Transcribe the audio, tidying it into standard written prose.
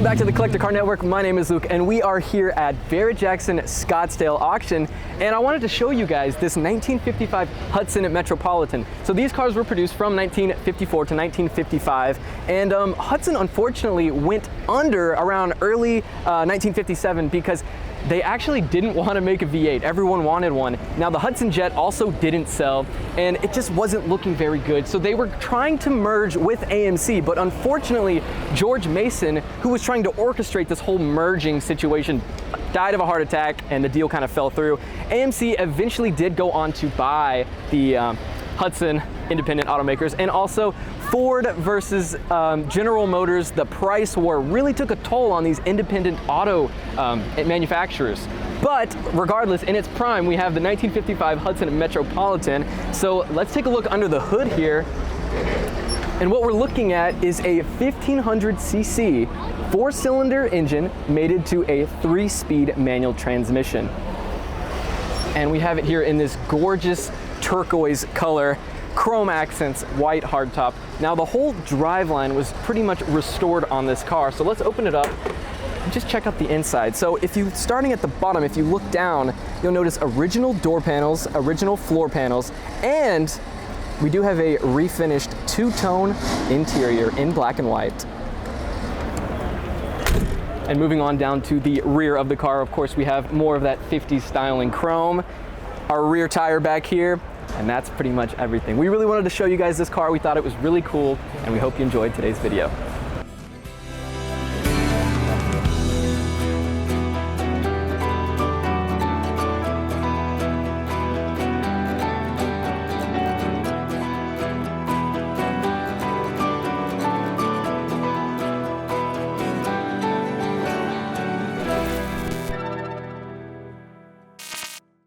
back to the Collector Car Network. My name is Luke, and we are here at Barrett-Jackson Scottsdale Auction, and I wanted to show you guys this 1955 Hudson Metropolitan. So these cars were produced from 1954 to 1955, and Hudson unfortunately went under around early 1957 because they actually didn't want to make a V8. Everyone wanted one. Now the Hudson Jet also didn't sell, and it just wasn't looking very good. So they were trying to merge with AMC, but unfortunately, George Mason, who was trying to orchestrate this whole merging situation, died of a heart attack, and the deal kind of fell through. AMC eventually did go on to buy the Hudson independent automakers, and also Ford versus General Motors, the price war really took a toll on these independent auto manufacturers. But regardless, in its prime, we have the 1955 Hudson Metropolitan. So let's take a look under the hood here. And what we're looking at is a 1500cc four-cylinder engine mated to a 3-speed manual transmission. And we have it here in this gorgeous turquoise color, chrome accents, white hardtop. Now the whole driveline was pretty much restored on this car. So let's open it up and just check out the inside. So if you, starting at the bottom, if you look down, you'll notice original door panels, original floor panels, and we do have a refinished two-tone interior in black and white. And moving on down to the rear of the car, of course, we have more of that 50s styling chrome. Our rear tire back here, and that's pretty much everything. We really wanted to show you guys this car. We thought it was really cool, and we hope you enjoyed today's video.